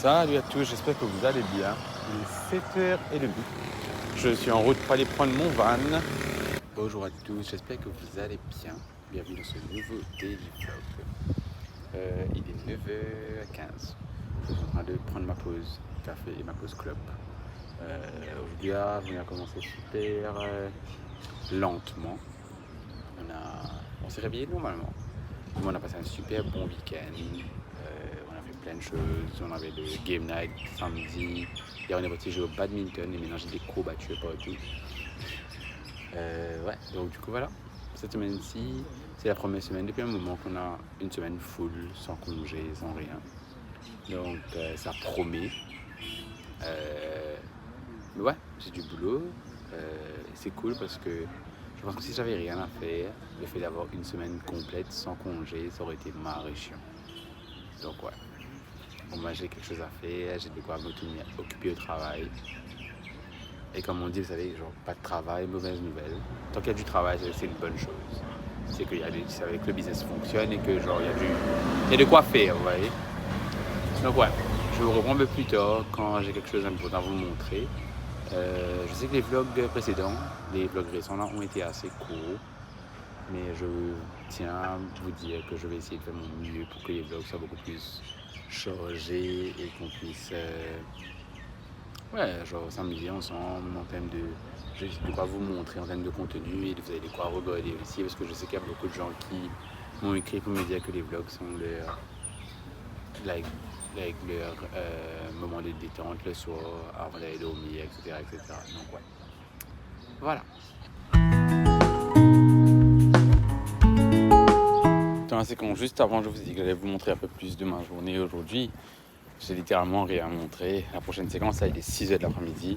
Salut à tous, j'espère que vous allez bien. Il est 7h30. Je suis en route pour aller prendre mon van. Bonjour à tous, j'espère que vous allez bien. Bienvenue dans ce nouveau Daily Vlog. Il est 9h15. Je suis en train de prendre ma pause café et ma pause club. Aujourd'hui, on a commencé super lentement. On s'est réveillé normalement. On a passé un super bon week-end. On a fait plein de choses. On avait le game night samedi. Hier, on est parti jouer au badminton et maintenant j'ai des cours battus partout. Donc du coup, voilà. Cette semaine-ci, c'est la première semaine depuis un moment qu'on a une semaine full, sans congé, sans rien. Donc ça promet. Ouais, j'ai du boulot. C'est cool parce que je pense que si j'avais rien à faire, le fait d'avoir une semaine complète sans congé, ça aurait été marré chiant. Donc ouais. Bon, moi j'ai quelque chose à faire, j'ai de quoi me tenir occupé au travail. Et comme on dit, vous savez, genre pas de travail, mauvaise nouvelle. Tant qu'il y a du travail, c'est une bonne chose. C'est que le business fonctionne et que genre il y a de quoi faire, vous voyez. Donc ouais, je vous reprends un peu plus tard quand j'ai quelque chose d'important à vous montrer. Je sais que les vlogs précédents, les vlogs récents là, ont été assez courts. Mais je tiens à vous dire que je vais essayer de faire mon mieux pour que les vlogs soient beaucoup plus chargés et qu'on puisse s'amuser ensemble en termes de... J'ai de quoi vous montrer en termes de contenu et vous avez de quoi regarder aussi parce que je sais qu'il y a beaucoup de gens qui m'ont écrit pour me dire que les vlogs sont leur moment de détente le soir avant d'aller dormir, etc. Donc ouais, voilà. C'est quand juste avant je vous ai dit que j'allais vous montrer un peu plus de ma journée aujourd'hui. J'ai littéralement rien montré. La prochaine séquence là il est 6h de l'après-midi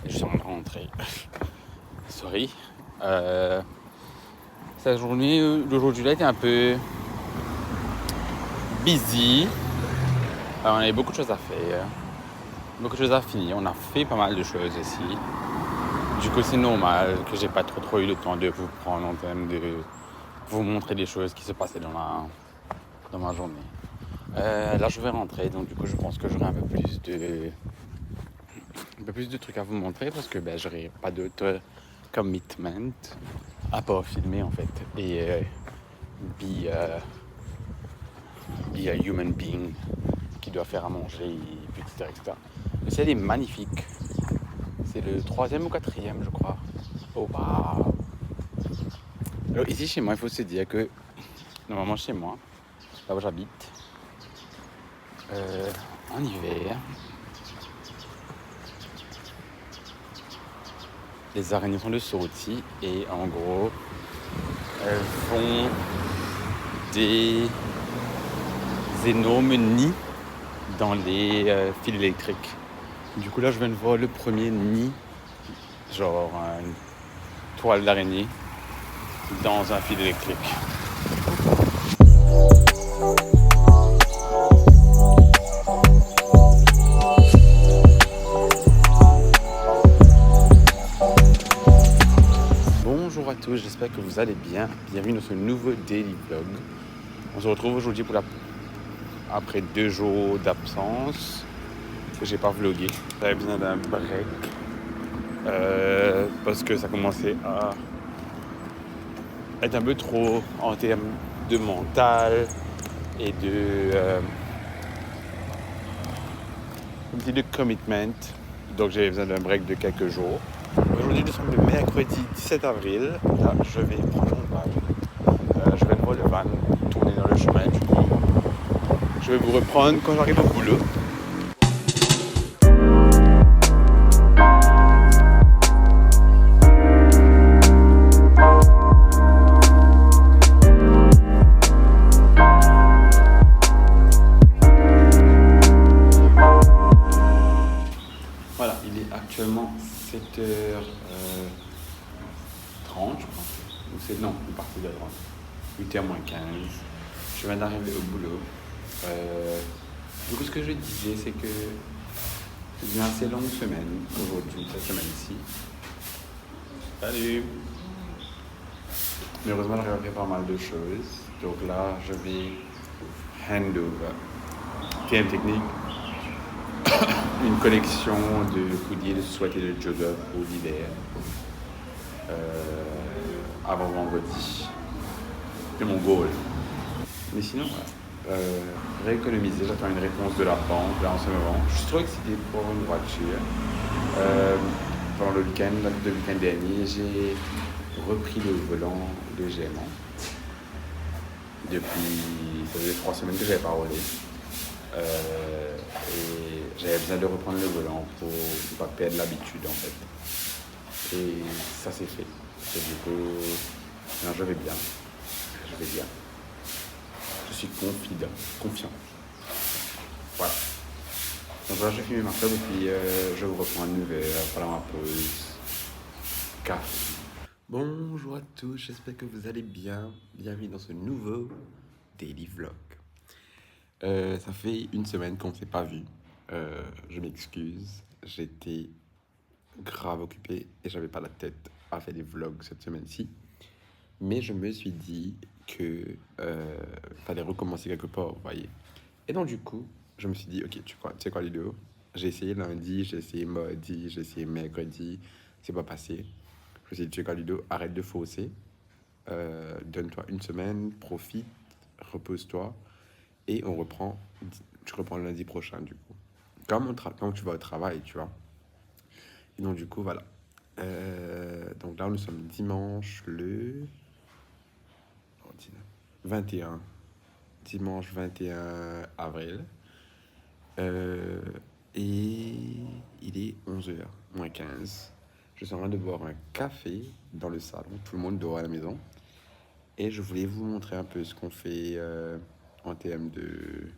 et je suis en train de rentrer. Sorry. Sa journée d'aujourd'hui là était un peu busy. On avait beaucoup de choses à faire, beaucoup de choses à finir. On a fait pas mal de choses aussi. Du coup c'est normal que j'ai pas trop eu le temps de vous prendre en termes de vous montrer des choses qui se passaient dans ma journée. Là je vais rentrer, donc du coup je pense que j'aurai un peu plus de trucs à vous montrer parce que j'aurai pas d'autre commitment à part filmer en fait et be a human being qui doit faire à manger, etc. Le ciel est magnifique. C'est le 3e ou 4e je crois. Oh waouh. Alors ici chez moi il faut se dire que normalement chez moi, là où j'habite, en hiver, les araignées sont de sortie et en gros, elles font des énormes nids dans les fils électriques. Du coup là, je viens de voir le premier nid, genre une toile d'araignée dans un fil électrique. Bonjour à tous, j'espère que vous allez bien. Bienvenue dans ce nouveau Daily Vlog. On se retrouve aujourd'hui après 2 jours d'absence que j'ai pas vlogué. J'avais besoin d'un break parce que ça commençait à être un peu trop en termes de mental et de commitment. Donc j'avais besoin d'un break de quelques jours. Aujourd'hui nous sommes le mercredi 17 avril. Là je vais prendre mon van. Je vais voir le van tourner dans le chemin. Du coup je vais vous reprendre quand j'arrive au boulot. Voilà, il est actuellement 7h30 je crois. Non, une partie de 30. 8h moins 15. Je viens d'arriver au boulot. Du coup, ce que je disais, c'est que c'est une assez longue semaine aujourd'hui, cette semaine-ci. Salut! Mais heureusement, j'arrive à faire pas mal de choses. Donc là, je vais hand over. Thème technique. collection de hoodies, de sweats et de joggers pour l'hiver avant vendredi. C'est mon goal. Mais sinon, rééconomiser, j'attends une réponse de la banque là en ce moment. Je suis trop excité pour une voiture. Pendant le week-end dernier, j'ai repris le volant légèrement. Depuis, ça faisait 3 semaines que je n'avais pas roulé. Et j'avais besoin de reprendre le volant pour ne pas perdre l'habitude en fait. Et ça s'est fait. Et du coup, non, je vais bien. Je suis confiant. Voilà. Donc voilà, j'ai filmé ma club et puis je vous reprends à nouveau pendant ma pause café. Bonjour à tous, j'espère que vous allez bien. Bienvenue dans ce nouveau daily vlog. Ça fait une semaine qu'on ne s'est pas vu. Je m'excuse, j'étais grave occupé et j'avais pas la tête à faire des vlogs cette semaine-ci. Mais je me suis dit que fallait recommencer quelque part, vous voyez. Et donc du coup, je me suis dit, ok, tu sais quoi Ludo, j'ai essayé lundi, j'ai essayé mardi, j'ai essayé mercredi, c'est pas passé. Je me suis dit, tu sais quoi Ludo, arrête de fausser, donne-toi une semaine, profite, repose-toi, et tu reprends le lundi prochain du coup. Comme tu vas au travail, tu vois. Et donc du coup, voilà. Donc là, nous sommes dimanche le 21. Dimanche 21 avril. Et il est 11h moins 15. Je suis en train de boire un café dans le salon. Tout le monde dort à la maison. Et je voulais vous montrer un peu ce qu'on fait en termes de...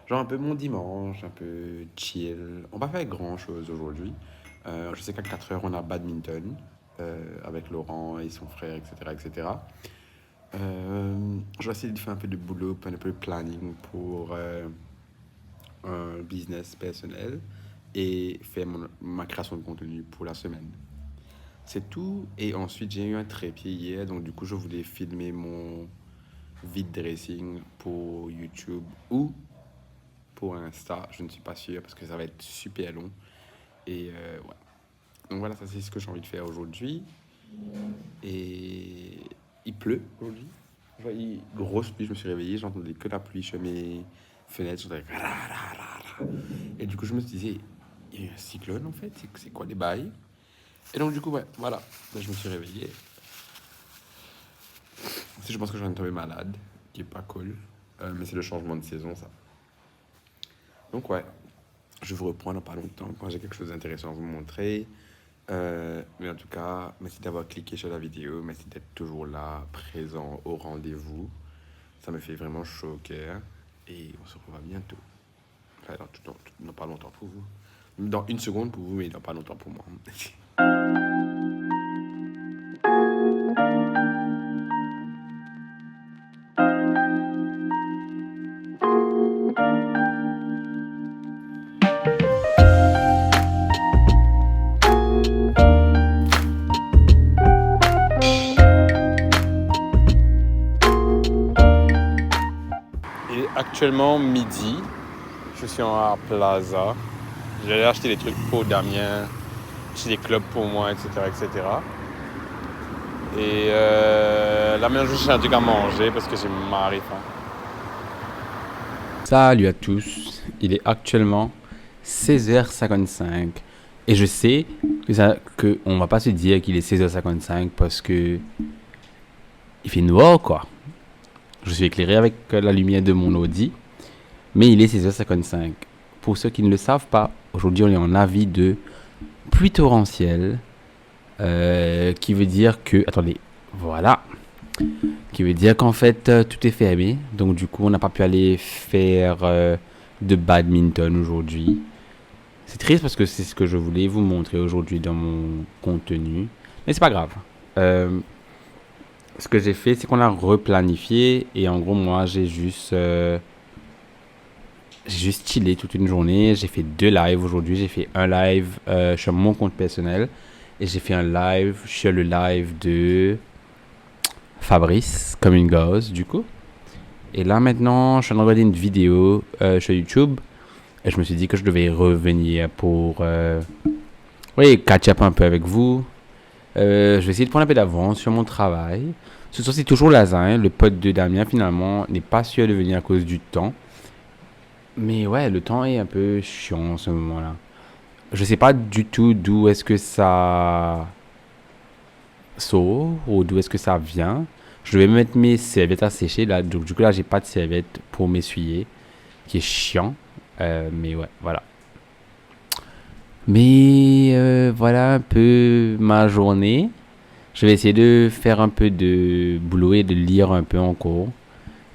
Genre un peu mon dimanche, un peu chill. On va pas faire grand chose aujourd'hui. Je sais qu'à 4h, on a badminton avec Laurent et son frère, etc. etc. Je vais essayer de faire un peu de boulot, un peu de planning pour un business personnel et faire ma création de contenu pour la semaine. C'est tout. Et ensuite, j'ai eu un trépied hier, donc du coup, je voulais filmer mon vide dressing pour YouTube ou pour Insta. Je ne suis pas sûr parce que ça va être super long. Et ouais. Donc voilà, ça c'est ce que j'ai envie de faire aujourd'hui. Et il pleut aujourd'hui. Grosse pluie, je me suis réveillé, j'entendais que la pluie sur mes fenêtres. J'entendais... Et du coup, je me disais, il y a un cyclone en fait, c'est quoi les bails? Et donc du coup, ouais, voilà, là, je me suis réveillé. Je pense que je viens de tomber malade, qui est pas cool. Mais c'est le changement de saison, ça. Donc ouais, je vous reprends dans pas longtemps quand j'ai quelque chose d'intéressant à vous montrer. Mais en tout cas, merci d'avoir cliqué sur la vidéo, merci d'être toujours là, présent au rendez-vous. Ça me fait vraiment chaud au cœur. Et on se revoit bientôt. Enfin, dans pas longtemps pour vous. Dans une seconde pour vous, mais dans pas longtemps pour moi. Il est actuellement midi. Je suis en Plaza. J'allais acheter des trucs pour Damien, acheter des clubs pour moi, etc. etc. Et là maintenant je cherche un truc à manger parce que j'ai marre faim. Salut à tous, il est actuellement 16h55 et je sais que on va pas se dire qu'il est 16h55 parce que il fait noir quoi. Je suis éclairé avec la lumière de mon Audi, mais il est 16h55. Pour ceux qui ne le savent pas, aujourd'hui on est en avis de pluie torrentielle, qui veut dire que... Attendez, voilà. Qui veut dire qu'en fait, tout est fermé. Donc du coup, on n'a pas pu aller faire de badminton aujourd'hui. C'est triste parce que c'est ce que je voulais vous montrer aujourd'hui dans mon contenu. Mais c'est pas grave. Ce que j'ai fait, c'est qu'on a replanifié. Et en gros, moi, j'ai juste chillé toute une journée. J'ai fait 2 lives aujourd'hui. J'ai fait un live sur mon compte personnel. Et j'ai fait un live sur le live de Fabrice, comme une gosse, du coup. Et là, maintenant, je suis en train de regarder une vidéo sur YouTube Et je me suis dit que je devais revenir pour oui, catch up un peu avec vous. Je vais essayer de prendre un peu d'avance sur mon travail. Ce soir, c'est toujours Lazare, le pote de Damien, finalement, n'est pas sûr de venir à cause du temps. Mais ouais, le temps est un peu chiant en ce moment-là. Je sais pas du tout d'où est-ce que ça sort ou d'où est-ce que ça vient. Je vais mettre mes serviettes à sécher là. Donc, du coup, là, j'ai pas de serviettes pour m'essuyer, qui est chiant. Mais ouais, voilà. Mais voilà un peu ma journée. Je vais essayer de faire un peu de boulot et de lire un peu encore.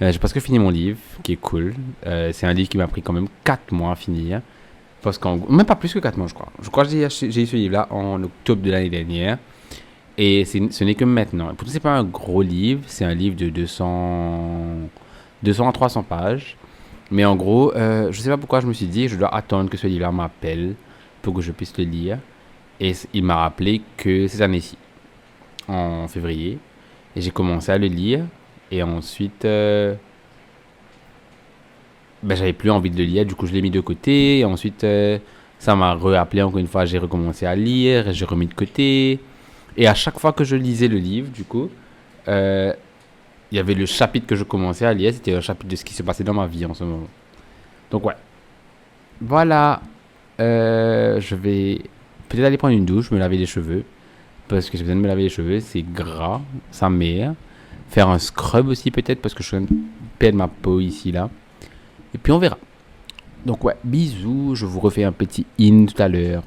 J'ai presque fini mon livre, qui est cool. C'est un livre qui m'a pris quand même 4 mois à finir. Parce qu'en même pas plus que 4 mois, je crois. Je crois que j'ai eu ce livre-là en octobre de l'année dernière. Et ce n'est que maintenant. Et pourtant, c'est pas un gros livre. C'est un livre de 200 à 300 pages. Mais en gros, je sais pas pourquoi je me suis dit je dois attendre que ce livre-là m'appelle pour que je puisse le lire. Et il m'a rappelé que cette année-ci, en février, et j'ai commencé à le lire. Et ensuite, ben, j'avais plus envie de le lire, du coup je l'ai mis de côté. Et ensuite, ça m'a rappelé encore une fois, j'ai recommencé à lire, et j'ai remis de côté. Et à chaque fois que je lisais le livre, du coup, euh, il y avait le chapitre que je commençais à lire, c'était un chapitre de ce qui se passait dans ma vie en ce moment. Donc ouais, voilà. Je vais peut-être aller prendre une douche, me laver les cheveux. Parce que j'ai besoin de me laver les cheveux, c'est gras, ça mère. Faire un scrub aussi peut-être, parce que je suis en train de perdre ma peau ici, là. Et puis on verra. Donc ouais, bisous, je vous refais un petit in tout à l'heure.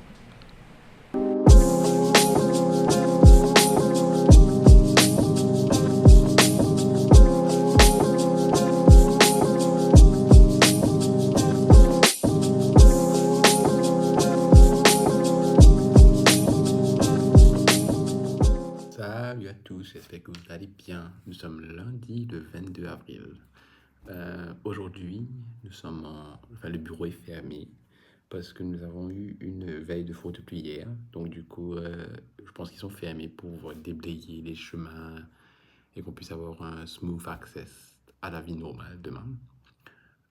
Salut à tous, j'espère que vous allez bien. Nous sommes lundi le 22 avril. Aujourd'hui, enfin, le bureau est fermé parce que nous avons eu une veille de faute pluie hier. Donc du coup, je pense qu'ils sont fermés pour déblayer les chemins et qu'on puisse avoir un smooth access à la vie normale demain.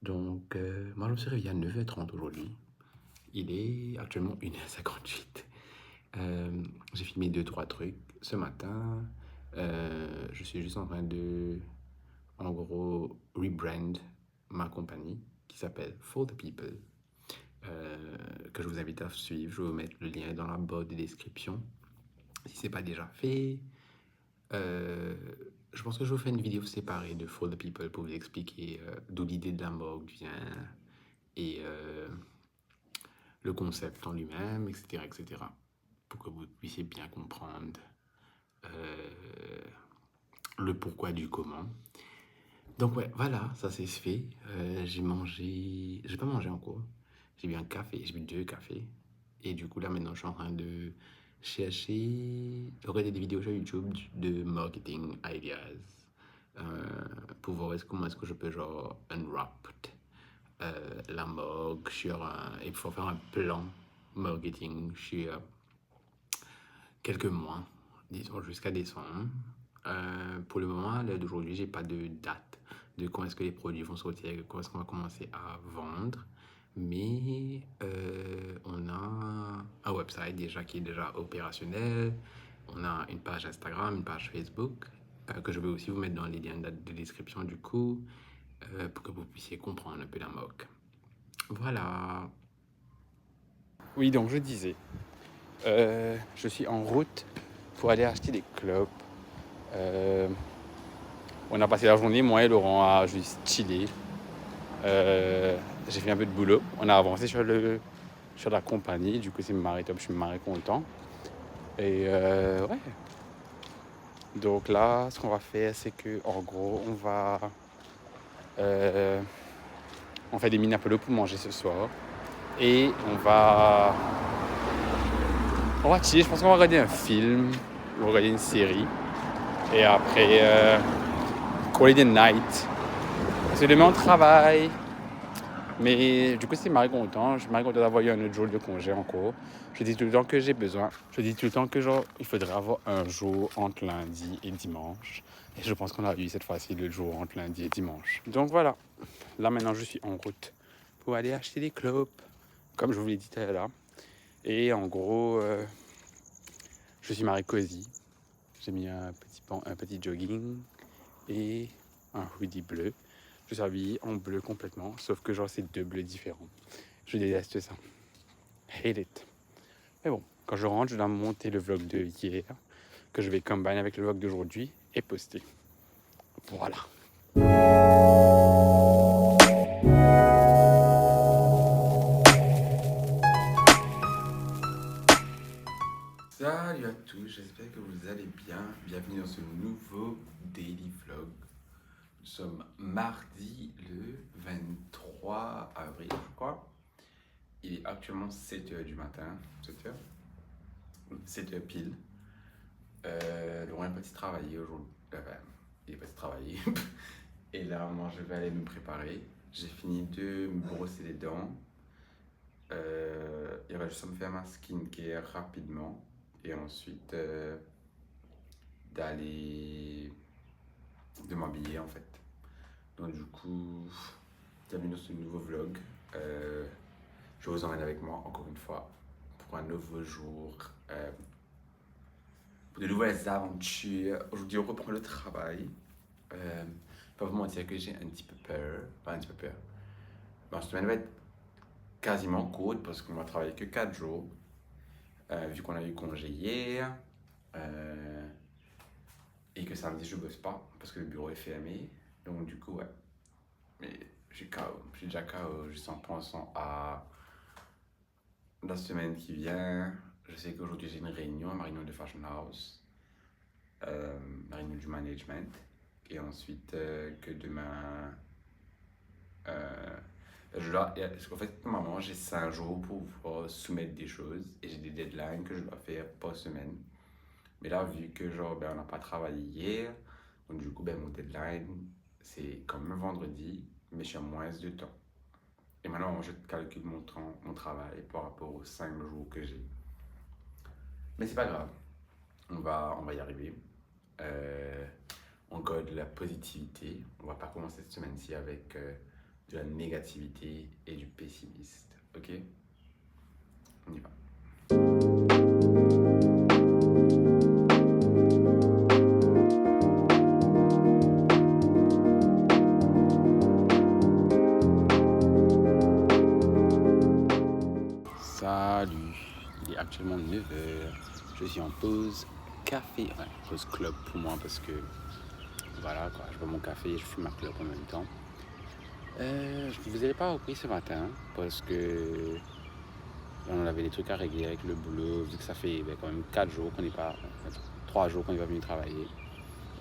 Donc, moi, je me suis réveillé à 9h30 aujourd'hui. Il est actuellement 1h58. J'ai filmé 2-3 trucs ce matin. Je suis juste en train de, en gros, rebrand ma compagnie qui s'appelle For the People, que je vous invite à suivre. Je vais vous mettre le lien dans la barre de description si ce n'est pas déjà fait. Je pense que je vais vous faire une vidéo séparée de For the People pour vous expliquer d'où l'idée de la morgue vient et le concept en lui-même, etc., etc., pour que vous puissiez bien comprendre le pourquoi du comment. Donc ouais, voilà, ça c'est fait. J'ai pas mangé encore. J'ai bu un café, j'ai bu 2 cafés. Et du coup là maintenant je suis en train de regarder des vidéos sur YouTube de marketing ideas pour voir comment est-ce que je peux genre unwrap la morgue et il faut faire un plan marketing sur quelques mois, disons jusqu'à décembre. Pour le moment, à l'heure d'aujourd'hui, j'ai pas de date de quand est-ce que les produits vont sortir, quand est-ce qu'on va commencer à vendre. Mais on a un website déjà qui est déjà opérationnel. On a une page Instagram, une page Facebook que je vais aussi vous mettre dans les liens de description du coup pour que vous puissiez comprendre un peu la moque. Voilà. Oui, donc je disais, je suis en route pour aller acheter des clopes. On a passé la journée, moi et Laurent, à juste chiller. J'ai fait un peu de boulot. On a avancé sur la compagnie. Du coup, c'est marré top. Je suis marré content. Et ouais. Donc là, ce qu'on va faire, c'est que en gros, on fait des mini apéros pour manger ce soir. Et on va chiller. Je pense qu'on va regarder un film. On va regarder une série. Et après, Holiday Night. Parce que demain, on travaille. Mais du coup, c'est marré content. Je suis marré content d'avoir eu un autre jour de congé encore. Je dis tout le temps que j'ai besoin. Je dis tout le temps que genre, il faudrait avoir un jour entre lundi et dimanche. Et je pense qu'on a eu cette fois-ci le jour entre lundi et dimanche. Donc voilà. Là, maintenant, je suis en route pour aller acheter des clopes, comme je vous l'ai dit tout à l'heure. Et en gros, je suis Marie-Cosy. J'ai mis un petit jogging et un hoodie bleu. Je suis habillé en bleu complètement, sauf que genre c'est 2 bleus différents. Je déteste ça. Hate it. Mais bon, quand je rentre, je dois monter le vlog de hier, que je vais combiner avec le vlog d'aujourd'hui et poster. Voilà. Salut à tous, j'espère que vous allez bien. Bienvenue dans ce nouveau daily vlog. Nous sommes mardi le 23 avril, je crois. Il est actuellement 7h du matin, 7h 7h pile. Laurent est parti travailler aujourd'hui. Il est parti travailler. Et là, moi, je vais aller me préparer. J'ai fini de me brosser les dents. Il va juste me faire ma skincare rapidement. Et ensuite, de m'habiller en fait. Donc du coup, bienvenue dans ce nouveau vlog. Je vous emmène avec moi encore une fois pour un nouveau jour, pour de nouvelles aventures. Aujourd'hui, on reprend le travail. Pas vous mentir que j'ai un petit peu peur, pas un petit peu peur. La semaine va être quasiment courte parce qu'on va travailler que 4 jours, vu qu'on a eu congé hier. Et que samedi je bosse pas parce que le bureau est fermé. Donc du coup ouais. Mais je suis KO. Je suis déjà KO juste en pensant à la semaine qui vient. Je sais qu'aujourd'hui j'ai une réunion, ma réunion de Fashion House, ma réunion du management. Et ensuite que demain parce qu'en fait normalement j'ai 5 jours pour pouvoir soumettre des choses et j'ai des deadlines que je dois faire par semaine. Mais là, vu que genre, on n'a pas travaillé hier, donc du coup, mon deadline, c'est comme un vendredi, mais j'ai moins de temps. Et maintenant, je calcule mon travail par rapport aux 5 jours que j'ai. Mais c'est pas grave, on va y arriver. Encore de la positivité. On va pas commencer cette semaine-ci avec de la négativité et du pessimisme. Ok? On y va. Salut, il est actuellement 9h, je suis en pause café, enfin pause clope pour moi parce que voilà quoi, je bois mon café et je fume ma clope en même temps. Je ne vous avais pas repris ce matin parce que on avait des trucs à régler avec le boulot vu que ça fait quand même 4 jours qu'on n'est pas, 3 jours qu'on n'est pas venu travailler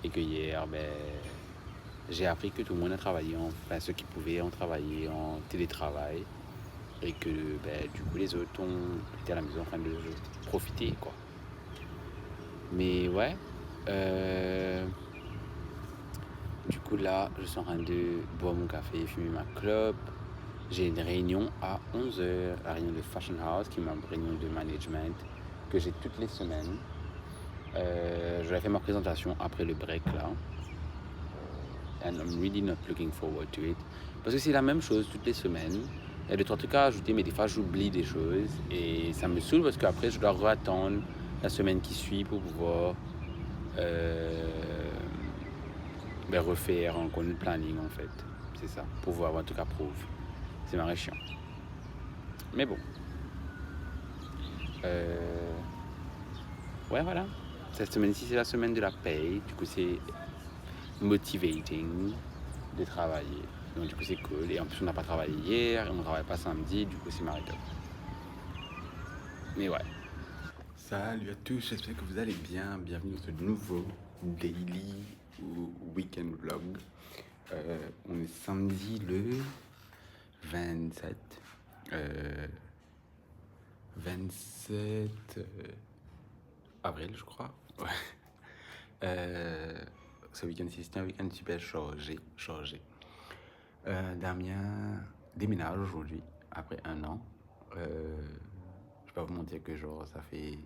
et que hier j'ai appris que tout le monde a travaillé, enfin ceux qui pouvaient ont travaillé en télétravail. Et que du coup les autres étaient à la maison en train de profiter quoi. Mais ouais, du coup là je suis en train de boire mon café, fumer ma clope. J'ai une réunion à 11h, la réunion de Fashion House qui est ma réunion de management que j'ai toutes les semaines. Je vais faire ma présentation après le break là. And I'm really not looking forward to it. Parce que c'est la même chose toutes les semaines. Il y a 2-3 trucs à ajouter, mais des fois j'oublie des choses. Et ça me saoule parce qu'après je dois attendre la semaine qui suit pour pouvoir refaire encore le planning en fait. C'est ça, pour pouvoir avoir un truc à prouver. C'est marrant chiant. Mais bon. Ouais voilà. Cette semaine-ci c'est la semaine de la paye. Du coup c'est motivating de travailler. Donc du coup c'est cool. Et en plus on n'a pas travaillé hier, et on ne travaille pas samedi, du coup c'est marrant. Mais ouais. Salut à tous, j'espère que vous allez bien. Bienvenue dans ce nouveau daily ou weekend vlog. On est samedi le 27. 27 avril, je crois. Ouais. Ce week-end-ci, c'était un week-end super chargé. Damien déménage aujourd'hui, après 1 an. Je vais pas vous mentir que genre ça fait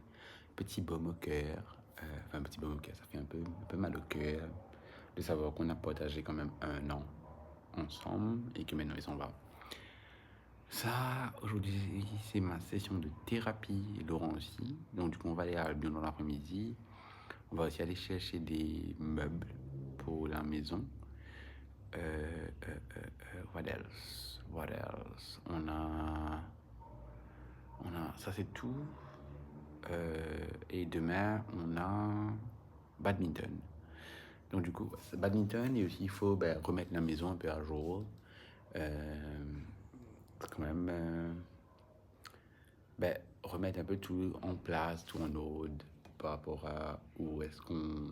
petit baume au cœur. Enfin, petit baume au cœur, ça fait un peu mal au cœur de savoir qu'on a partagé quand même 1 an ensemble et que maintenant il s'en va. Ça, aujourd'hui, c'est ma session de thérapie, Laurent aussi. Donc, du coup, on va aller à Albion dans l'après-midi. On va aussi aller chercher des meubles pour la maison. What else? What else? Ça c'est tout. Et demain, on a badminton. Donc du coup, c'est badminton et aussi il faut remettre la maison un peu à jour. C'est quand même remettre un peu tout en place, tout en ordre par rapport à où est-ce qu'on,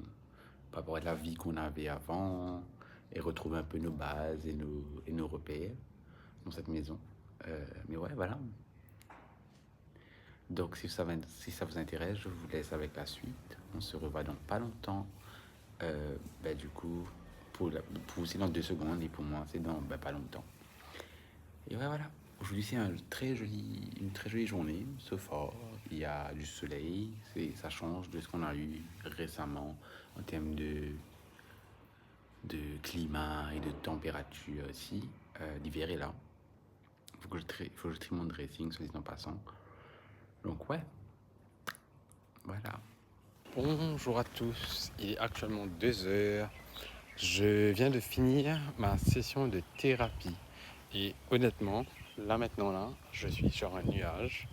par rapport à la vie qu'on avait avant et retrouver un peu nos bases et nos repères dans cette maison. Mais ouais, voilà. Donc si ça vous intéresse, je vous laisse avec la suite. On se revoit dans pas longtemps. Du coup, pour vous c'est dans 2 secondes et pour moi c'est dans pas longtemps. Et ouais, voilà. Aujourd'hui c'est une très jolie journée. Ce fort, il y a du soleil. Ça change de ce qu'on a eu récemment en termes de climat et de température aussi. L'hiver est là. Faut que je trie mon dressing, soit dit en passant. Donc ouais, voilà. Bonjour à tous, il est actuellement 2 heures. Je viens de finir ma session de thérapie. Et honnêtement, là maintenant, je suis sur un nuage.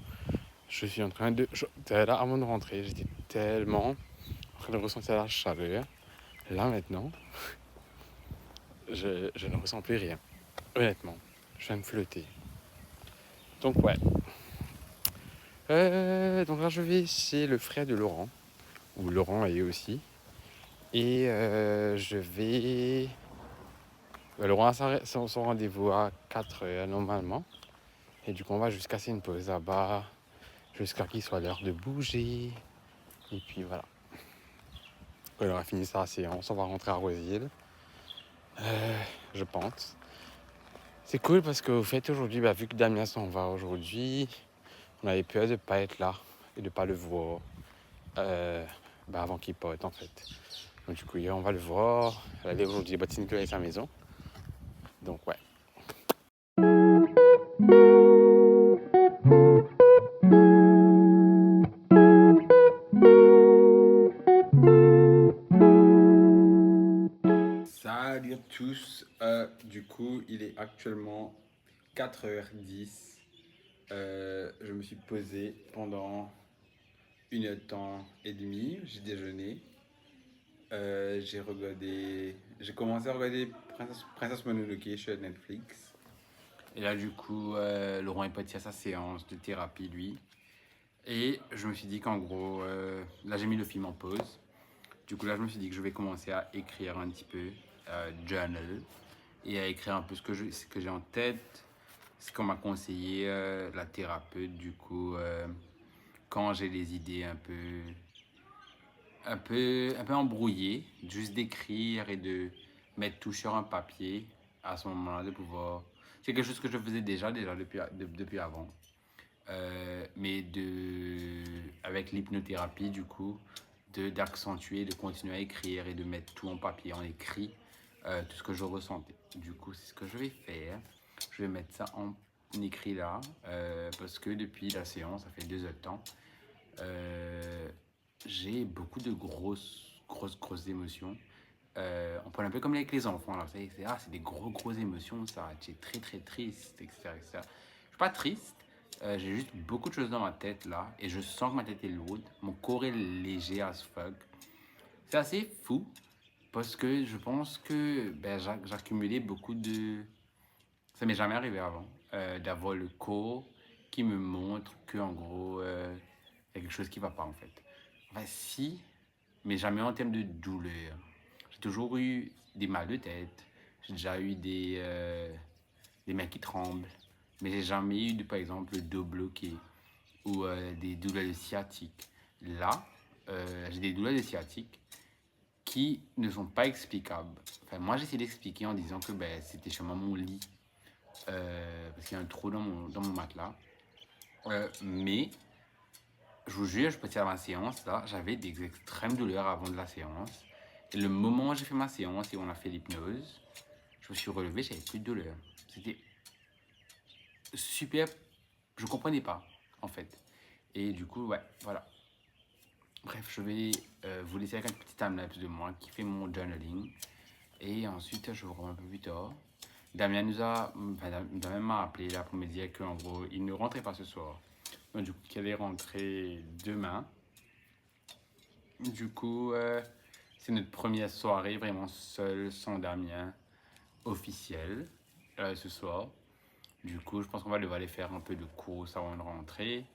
Je suis en train de... Là, avant de rentrer, j'étais tellement en train de ressentir la chaleur. Là maintenant, je ne ressens plus rien. Honnêtement, je viens de flotter. Donc ouais. Donc là, je vais chez le frère de Laurent, où Laurent est aussi. Et je vais... Laurent a son rendez-vous à 4 heures normalement. Et du coup, on va juste casser une pause là-bas jusqu'à qu'il soit l'heure de bouger. Et puis voilà. Quand il aura fini sa séance, on va rentrer à Roseville. Je pense. C'est cool parce qu'au fait, aujourd'hui, vu que Damien s'en va aujourd'hui, on avait peur de ne pas être là et de ne pas le voir avant qu'il parte en fait. Donc du coup, hier, on va le voir. Elle est aujourd'hui, Baptiste Nicolas et sa maison. Donc ouais. Salut à tous. Du coup, il est actuellement 4h10. Je me suis posé pendant 1 h et demie. J'ai déjeuné. J'ai commencé à regarder Princess Mononoke sur Netflix. Et là, du coup, Laurent est parti à sa séance de thérapie, lui. Et je me suis dit qu'en gros, là, j'ai mis le film en pause. Du coup, là, je me suis dit que je vais commencer à écrire un petit peu, journal, et à écrire un peu ce que j'ai en tête, ce qu'on m'a conseillé la thérapeute. Du coup, quand j'ai des idées un peu embrouillées, juste d'écrire et de mettre tout sur un papier, à ce moment-là, de pouvoir... C'est quelque chose que je faisais déjà depuis avant. Mais avec l'hypnothérapie, du coup, d'accentuer, de continuer à écrire et de mettre tout en papier, en écrit, tout ce que je ressentais. Du coup, c'est ce que je vais faire. Je vais mettre ça en écrit là, parce que depuis la séance, ça fait 2 heures de temps, j'ai beaucoup de grosses émotions. On parle un peu comme avec les enfants, là, c'est des grosses émotions, ça, tu es très triste, etc., etc. Je suis pas triste, j'ai juste beaucoup de choses dans ma tête là, et je sens que ma tête est lourde, mon corps est léger as fuck. C'est assez fou, parce que je pense que j'accumulais beaucoup de... Ça m'est jamais arrivé avant, d'avoir le corps qui me montre que en gros, il y a quelque chose qui va pas en fait. Enfin si, mais jamais en termes de douleur. J'ai toujours eu des mal de tête, j'ai déjà eu des mains qui tremblent, mais j'ai jamais eu, par exemple, le dos bloqué ou des douleurs de sciatique. Là, j'ai des douleurs de sciatique qui ne sont pas explicables. Enfin, moi, j'essaie d'expliquer en disant que c'était sûrement mon lit, parce qu'il y a un trou dans mon matelas. Mais je vous jure, je peux dire à ma séance, là, j'avais des extrêmes douleurs avant de la séance. Et le moment où j'ai fait ma séance et on a fait l'hypnose, je me suis relevé, j'avais plus de douleur. C'était super, je comprenais pas en fait. Et du coup, ouais, voilà. Bref, je vais vous laisser avec un petit timelapse de moi qui fait mon journaling. Et ensuite, je vous revois un peu plus tard. Damien m'a appelé là pour me dire qu'en gros, il ne rentrait pas ce soir. Donc, du coup, qu'elle est rentrée demain. Du coup, c'est notre première soirée vraiment seule, sans Damien, officielle, ce soir. Du coup, je pense qu'on va devoir aller faire un peu de courses avant de rentrer.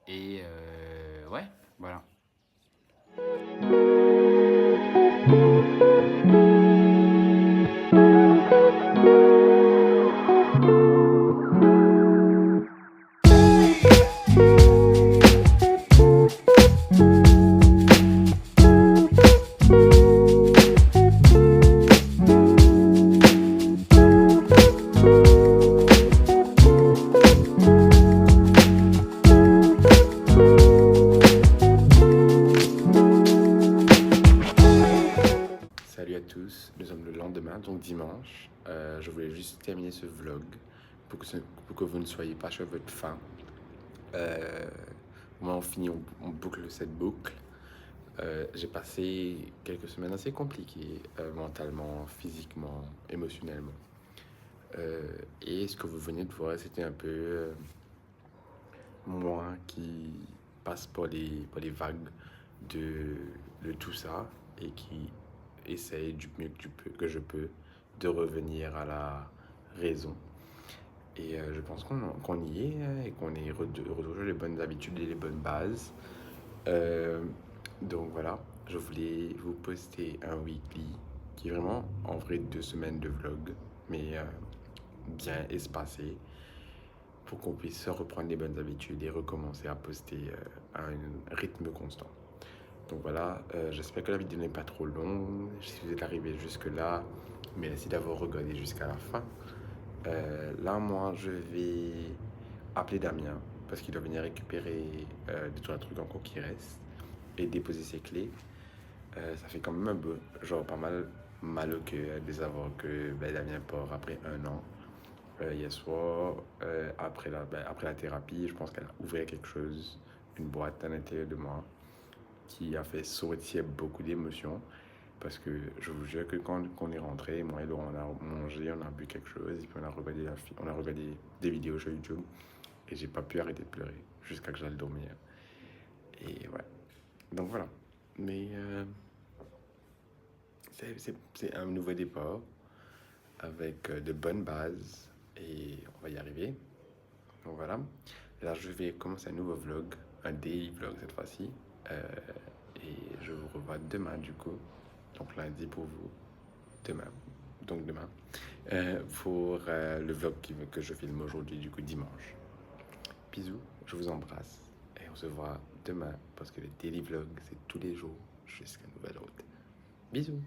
Et ouais, voilà. Salut à tous, nous sommes le lendemain, donc dimanche. Je voulais juste terminer ce vlog pour que vous ne soyez pas sur votre faim. Au moment où on finit, on boucle cette boucle. J'ai passé quelques semaines assez compliquées, mentalement, physiquement, émotionnellement. Et ce que vous venez de voir, c'était un peu moi qui passe par les vagues de tout ça et qui essaye du mieux que je peux de revenir à la raison. Et je pense qu'on y est et qu'on est retrouvé les bonnes habitudes et les bonnes bases. Donc voilà, je voulais vous poster un weekly qui est vraiment en vrai 2 semaines de vlog, mais bien espacé pour qu'on puisse reprendre les bonnes habitudes et recommencer à poster à un rythme constant. Donc voilà, j'espère que la vidéo n'est pas trop longue. Si vous êtes arrivé jusque-là, merci d'avoir regardé jusqu'à la fin. Là, moi, je vais appeler Damien parce qu'il doit venir récupérer 2-3 trucs encore qui restent et déposer ses clés. Ça fait quand même un peu, genre pas mal au cœur de savoir que Damien part après 1 an. Hier soir, après la thérapie, je pense qu'elle a ouvert quelque chose, une boîte à l'intérieur de moi qui a fait sortir beaucoup d'émotions. Parce que je vous jure que quand on est rentré, moi et Laurent, on a mangé, on a bu quelque chose, et puis on a regardé des vidéos sur YouTube, et j'ai pas pu arrêter de pleurer jusqu'à que j'aille dormir. Et ouais, donc voilà. Mais c'est un nouveau départ avec de bonnes bases, et on va y arriver. Donc voilà. Et là, je vais commencer un nouveau vlog, un daily vlog cette fois-ci. Et je vous revois demain du coup. Donc lundi pour vous. Demain. Donc demain. Pour le vlog que je filme aujourd'hui, du coup dimanche. Bisous, je vous embrasse. Et on se voit demain parce que le daily vlog, c'est tous les jours jusqu'à nouvel ordre. Bisous.